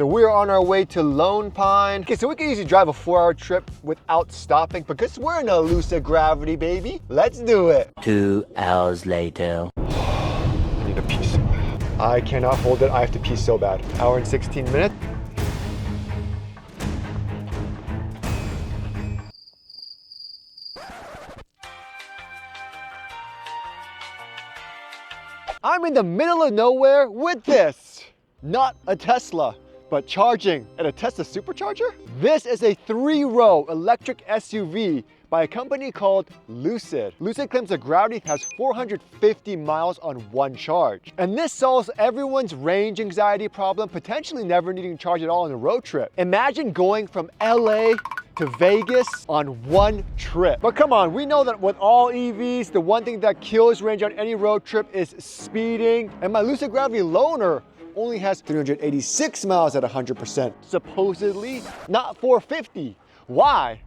So we're on our way to Lone Pine. Okay, so we can easily drive a 4-hour trip without stopping because we're in a Lucid Gravity, baby. Let's do it. 2 hours later. I need to pee so bad. I cannot hold it. I have to pee so bad. Hour and 16 minutes. I'm in the middle of nowhere with this. Not a Tesla, but charging at a Tesla Supercharger? This is a 3-row electric SUV by a company called Lucid. Lucid claims the Gravity has 450 miles on one charge. And this solves everyone's range anxiety problem, potentially never needing to charge at all on a road trip. Imagine going from LA to Vegas on one trip. But come on, we know that with all EVs, the one thing that kills range on any road trip is speeding. And my Lucid Gravity loaner only has 386 miles at 100%. Supposedly not 450. Why?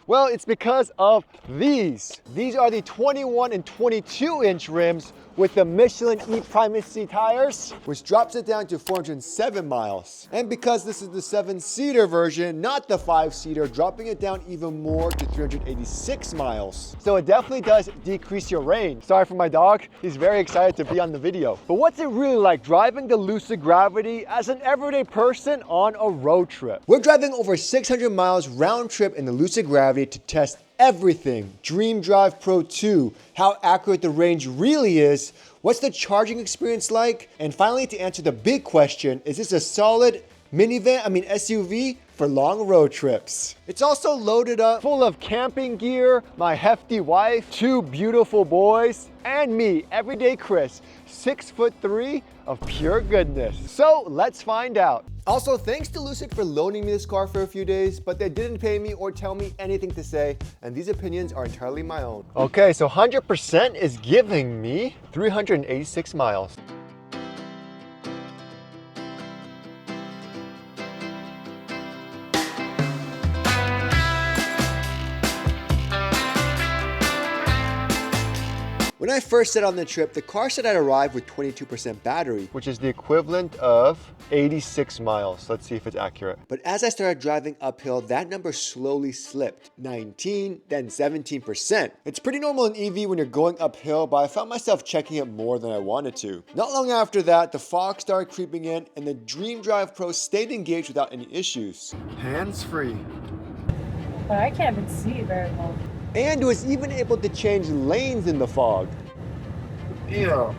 Well, it's because of these. These are the 21 and 22 inch rims with the Michelin E-Primacy tires, which drops it down to 407 miles. And because this is the 7-seater version, not the 5-seater, dropping it down even more to 386 miles. So it definitely does decrease your range. Sorry for my dog, he's very excited to be on the video. But what's it really like driving the Lucid Gravity as an everyday person on a road trip? We're driving over 600 miles round trip in the Lucid Gravity to test everything. Dream Drive Pro 2, how accurate the range really is, what's the charging experience like, and finally to answer the big question, is this a solid SUV for long road trips? It's also loaded up full of camping gear, my hefty wife, 2 beautiful boys, and me, Everydaychris, 6'3" of pure goodness. So let's find out. Also, thanks to Lucid for loaning me this car for a few days, but they didn't pay me or tell me anything to say, and these opinions are entirely my own. Okay, so 100% is giving me 386 miles. When I first set on the trip, the car said I'd arrive with 22% battery, which is the equivalent of 86 miles. Let's see if it's accurate. But as I started driving uphill, that number slowly slipped. 19, then 17%. It's pretty normal in EV when you're going uphill, but I found myself checking it more than I wanted to. Not long after that, the fog started creeping in and the Dream Drive Pro stayed engaged without any issues. Hands-free. But I can't even see very well. And was even able to change lanes in the fog. Yeah.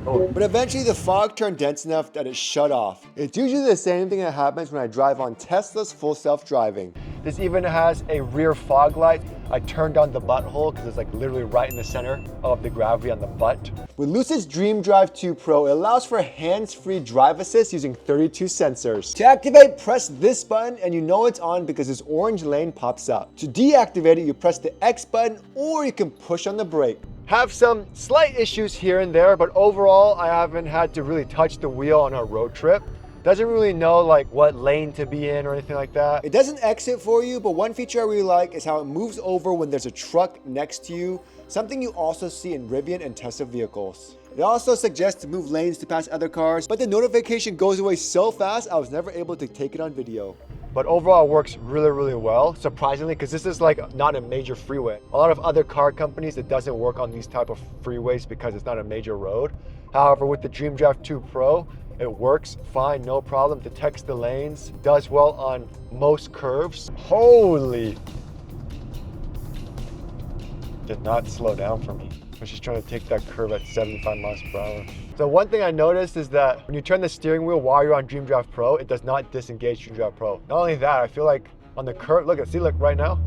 But eventually the fog turned dense enough that it shut off. It's usually the same thing that happens when I drive on Tesla's full self-driving. This even has a rear fog light. I turned on the butthole because it's like literally right in the center of the Gravity on the butt. With Lucid's Dream Drive 2 Pro, it allows for hands-free drive assist using 32 sensors. To activate, press this button and you know it's on because this orange lane pops up. To deactivate it, you press the X button or you can push on the brake. Have some slight issues here and there, but overall, I haven't had to really touch the wheel on a road trip. Doesn't really know like what lane to be in or anything like that. It doesn't exit for you, but one feature I really like is how it moves over when there's a truck next to you, something you also see in Rivian and Tesla vehicles. It also suggests to move lanes to pass other cars, but the notification goes away so fast, I was never able to take it on video. But overall it works really, really well, surprisingly, because this is like not a major freeway. A lot of other car companies, it doesn't work on these type of freeways because it's not a major road. However, with the Dream Drive 2 Pro, it works fine, no problem, detects the lanes, does well on most curves. Holy! Did not slow down for me. I was just trying to take that curve at 75 miles per hour. So one thing I noticed is that when you turn the steering wheel while you're on Dream Drive Pro, it does not disengage Dream Drive Pro. Not only that, I feel like on the curve, look right now,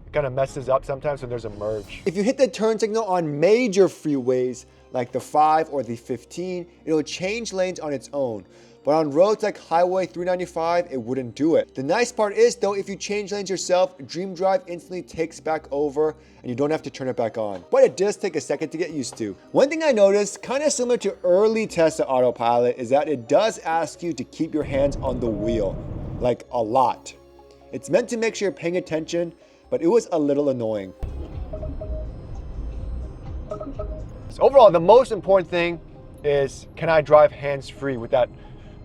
it kind of messes up sometimes when there's a merge. If you hit the turn signal on major freeways, like the 5 or the 15, it'll change lanes on its own. But on roads like Highway 395, it wouldn't do it. The nice part is though, if you change lanes yourself, Dream Drive instantly takes back over and you don't have to turn it back on. But it does take a second to get used to. One thing I noticed, kind of similar to early Tesla Autopilot, is that it does ask you to keep your hands on the wheel, like a lot. It's meant to make sure you're paying attention, but it was a little annoying. So overall, the most important thing is, can I drive hands-free with that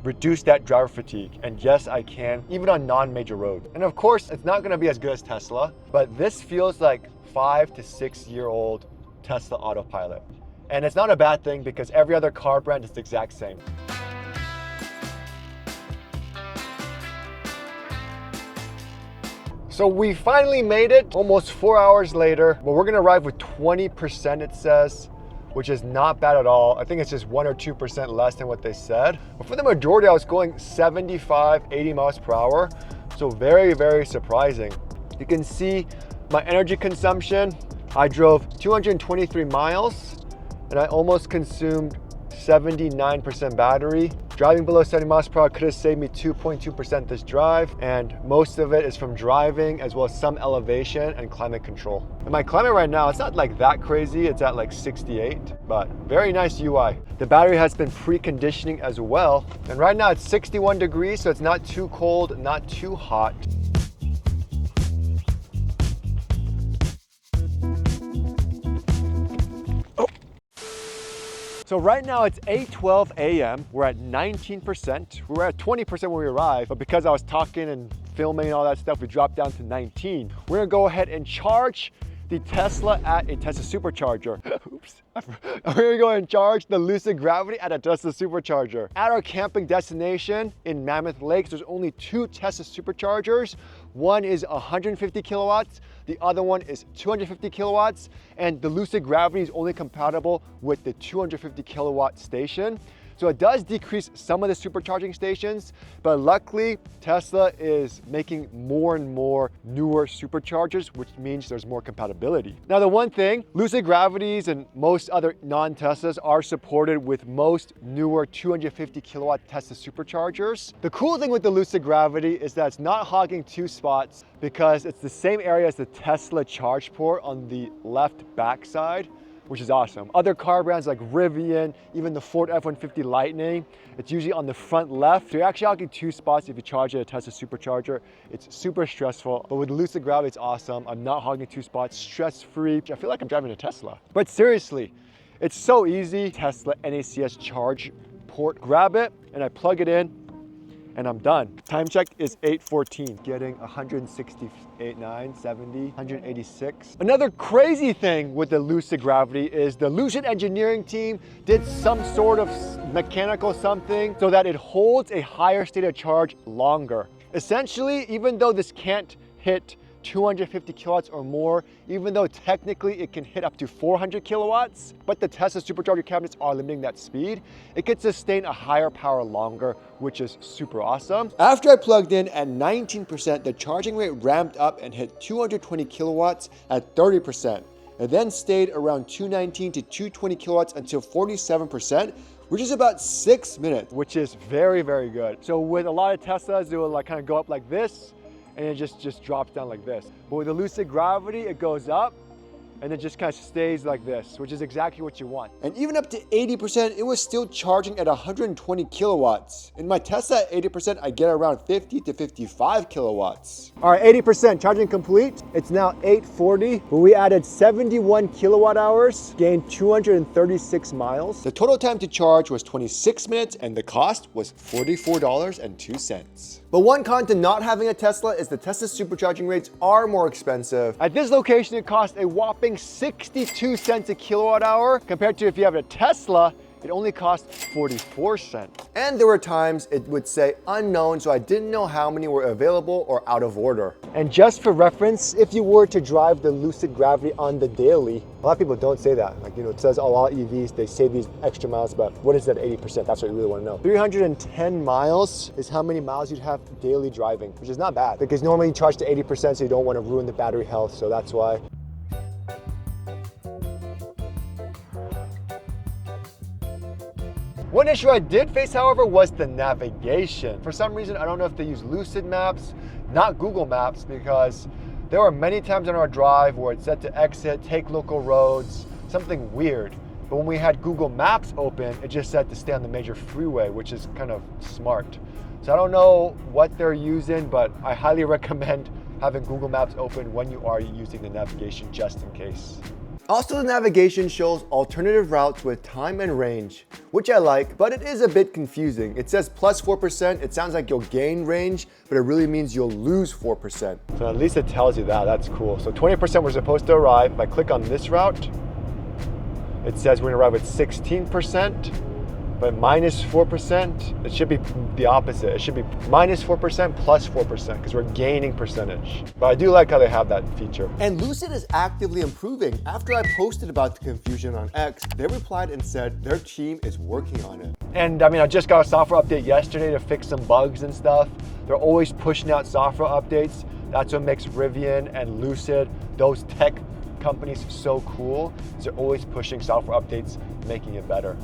reduce that driver fatigue. And yes, I can, even on non-major roads. And of course, it's not gonna be as good as Tesla, but this feels like 5 to 6 year old Tesla autopilot. And it's not a bad thing because every other car brand is the exact same. So we finally made it almost 4 hours later, but we're gonna arrive with 20% it says, which is not bad at all. I think it's just 1 or 2% less than what they said. But for the majority, I was going 75, 80 miles per hour. So very, very surprising. You can see my energy consumption. I drove 223 miles and I almost consumed 79% battery. Driving below 70 miles per hour could have saved me 2.2% this drive, and most of it is from driving as well as some elevation and climate control. And my climate right now, it's not like that crazy, it's at like 68, but very nice UI. The battery has been preconditioning as well, and right now it's 61 degrees, so it's not too cold, not too hot. So right now it's 8:12 a.m. We're at 19%. We were at 20% when we arrived, but because I was talking and filming and all that stuff, we dropped down to 19. We're gonna go ahead and charge the Tesla at a Tesla Supercharger. Oops. We're gonna go and charge the Lucid Gravity at a Tesla Supercharger. At our camping destination in Mammoth Lakes, there's only 2 Tesla Superchargers. One is 150 kilowatts, the other one is 250 kilowatts, and the Lucid Gravity is only compatible with the 250 kilowatt station. So it does decrease some of the supercharging stations, but luckily Tesla is making more and more newer superchargers, which means there's more compatibility. Now the one thing, Lucid Gravities and most other non-Teslas are supported with most newer 250 kilowatt Tesla superchargers. The cool thing with the Lucid Gravity is that it's not hogging 2 spots because it's the same area as the Tesla charge port on the left backside, which is awesome. Other car brands like Rivian, even the Ford F-150 Lightning, it's usually on the front left. So you're actually hogging 2 spots if you charge at a Tesla Supercharger. It's super stressful, but with Lucid Gravity, it's awesome. I'm not hogging 2 spots, stress-free. I feel like I'm driving a Tesla. But seriously, it's so easy. Tesla NACS charge port, grab it, and I plug it in, and I'm done. Time check is 8:14, getting 168.9, 70, 186. Another crazy thing with the Lucid Gravity is the Lucid engineering team did some sort of mechanical something so that it holds a higher state of charge longer. Essentially, even though this can't hit 250 kilowatts or more, even though technically it can hit up to 400 kilowatts, but the Tesla Supercharger cabinets are limiting that speed, it can sustain a higher power longer, which is super awesome. After I plugged in at 19%, the charging rate ramped up and hit 220 kilowatts at 30%. It then stayed around 219 to 220 kilowatts until 47%, which is about 6 minutes, which is very, very good. So with a lot of Teslas, it will like kind of go up like this, and it just drops down like this. But with the Lucid Gravity, it goes up and it just kind of stays like this, which is exactly what you want. And even up to 80%, it was still charging at 120 kilowatts. In my Tesla at 80%, I get around 50 to 55 kilowatts. All right, 80% charging complete. It's now 8:40, but we added 71 kilowatt hours, gained 236 miles. The total time to charge was 26 minutes and the cost was $44.02. But one con to not having a Tesla is the Tesla supercharging rates are more expensive. At this location, it costs a whopping 62 cents a kilowatt hour, compared to if you have a Tesla, it only costs 44 cents. And there were times it would say unknown, so I didn't know how many were available or out of order. And just for reference, if you were to drive the Lucid Gravity on the daily, a lot of people don't say that. Like, you know, it says a lot of EVs, they save these extra miles, but what is that 80%? That's what you really want to know. 310 miles is how many miles you'd have daily driving, which is not bad because normally you charge to 80%, so you don't want to ruin the battery health, so that's why. One issue I did face, however, was the navigation. For some reason, I don't know if they use Lucid Maps, not Google Maps, because there were many times on our drive where it said to exit, take local roads, something weird. But when we had Google Maps open, it just said to stay on the major freeway, which is kind of smart. So I don't know what they're using, but I highly recommend having Google Maps open when you are using the navigation just in case. Also, the navigation shows alternative routes with time and range, which I like, but it is a bit confusing. It says plus 4%, it sounds like you'll gain range, but it really means you'll lose 4%. So at least it tells you that, that's cool. So 20% we're supposed to arrive. If I click on this route, it says we're gonna arrive at 16%, but minus 4%, it should be the opposite. It should be minus 4% plus 4% because we're gaining percentage. But I do like how they have that feature. And Lucid is actively improving. After I posted about the confusion on X, they replied and said their team is working on it. And I mean, I just got a software update yesterday to fix some bugs and stuff. They're always pushing out software updates. That's what makes Rivian and Lucid, those tech companies, so cool. They're always pushing software updates, making it better.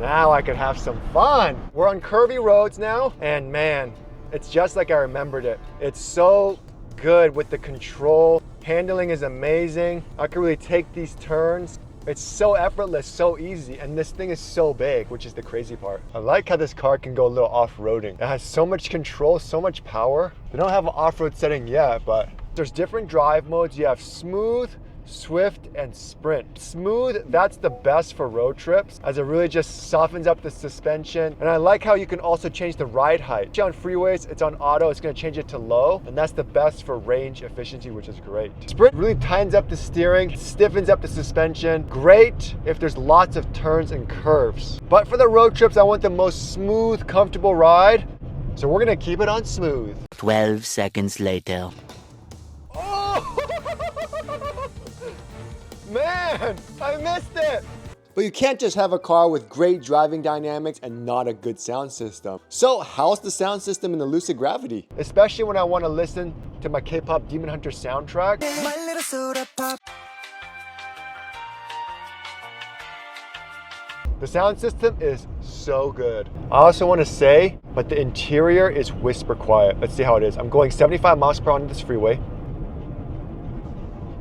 Now I can have some fun. We're on curvy roads now, and man, it's just like I remembered it. It's so good with the control. Handling is amazing. I can really take these turns. It's so effortless, so easy, and this thing is so big, which is the crazy part. I like how this car can go a little off-roading. It has so much control, so much power. They don't have an off-road setting yet, but there's different drive modes. You have smooth, swift, and sprint. Smooth, that's the best for road trips as it really just softens up the suspension. And I like how you can also change the ride height. On freeways, it's on auto, it's gonna change it to low, and that's the best for range efficiency, which is great. Sprint really tightens up the steering, stiffens up the suspension. Great if there's lots of turns and curves. But for the road trips, I want the most smooth, comfortable ride. So we're gonna keep it on smooth. 12 seconds later. Man, I missed it! But you can't just have a car with great driving dynamics and not a good sound system. So how's the sound system in the Lucid Gravity? Especially when I want to listen to my K-pop Demon Hunter soundtrack. My little soda pop. The sound system is so good. I also want to say, but the interior is whisper quiet. Let's see how it is. I'm going 75 miles per hour on this freeway.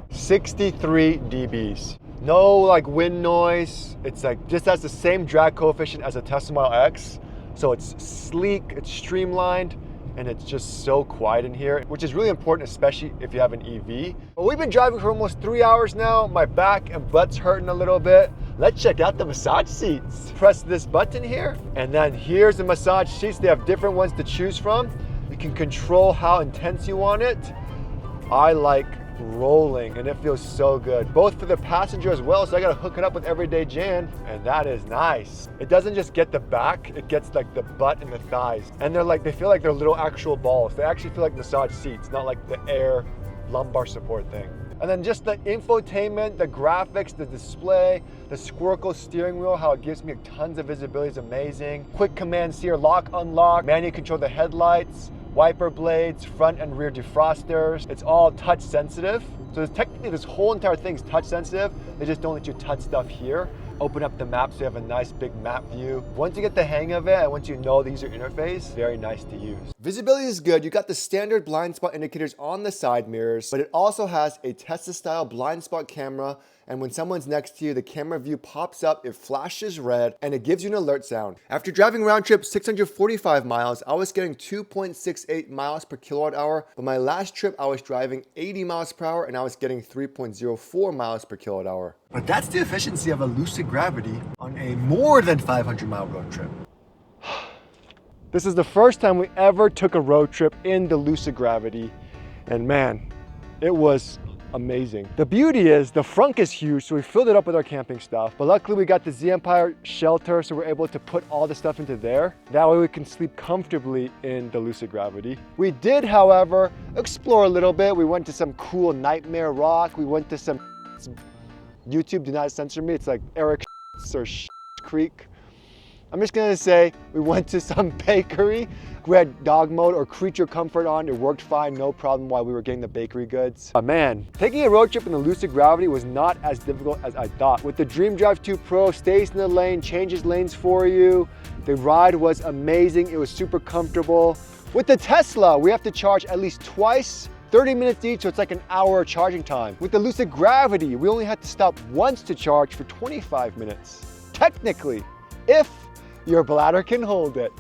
63 dBs. No like wind noise. It's like just has the same drag coefficient as a Tesla Model X. So it's sleek, it's streamlined, and it's just so quiet in here, which is really important, especially if you have an EV. But we've been driving for almost 3 hours now. My back and butt's hurting a little bit. Let's check out the massage seats. Press this button here, and then here's the massage seats. They have different ones to choose from. You can control how intense you want it. I like rolling, and it feels so good, both for the passenger as well. So I gotta hook it up with Everydaychris, and that is nice. It doesn't just get the back, it gets like the butt and the thighs, and they feel like they're little actual balls. They actually feel like massage seats, not like the air lumbar support thing. And then just the infotainment, the graphics, the display, the Squircle steering wheel, how it gives me tons of visibility is amazing. Quick commands here, lock, unlock, manually control the headlights, wiper blades, front and rear defrosters. It's all touch sensitive. So technically this whole entire thing is touch sensitive. They just don't let you touch stuff here. Open up the map so you have a nice big map view. Once you get the hang of it and once you know the user interface, very nice to use. Visibility is good. You got the standard blind spot indicators on the side mirrors, but it also has a Tesla style blind spot camera. And when someone's next to you, the camera view pops up, it flashes red, and it gives you an alert sound. After driving round trip 645 miles, I was getting 2.68 miles per kilowatt hour, but my last trip I was driving 80 miles per hour and I was getting 3.04 miles per kilowatt hour. But that's the efficiency of a Lucid Gravity on a more than 500-mile road trip. This is the first time we ever took a road trip in the Lucid Gravity, and man, it was amazing. The beauty is the frunk is huge, so we filled it up with our camping stuff, but luckily we got the Z Empire shelter, so we're able to put all the stuff into there. That way we can sleep comfortably in the Lucid Gravity. We did, however, explore a little bit. We went to some cool Nightmare Rock. We went to some YouTube do not censor me. It's like Eric or Creek. I'm just gonna say we went to some bakery. We had dog mode or creature comfort on. It worked fine, no problem while we were getting the bakery goods. Man, taking a road trip in the Lucid Gravity was not as difficult as I thought. With the Dream Drive 2 Pro, stays in the lane, changes lanes for you. The ride was amazing. It was super comfortable. With the Tesla, we have to charge at least twice, 30 minutes each, so it's like an hour charging time. With the Lucid Gravity, we only had to stop once to charge for 25 minutes. Technically, if your bladder can hold it.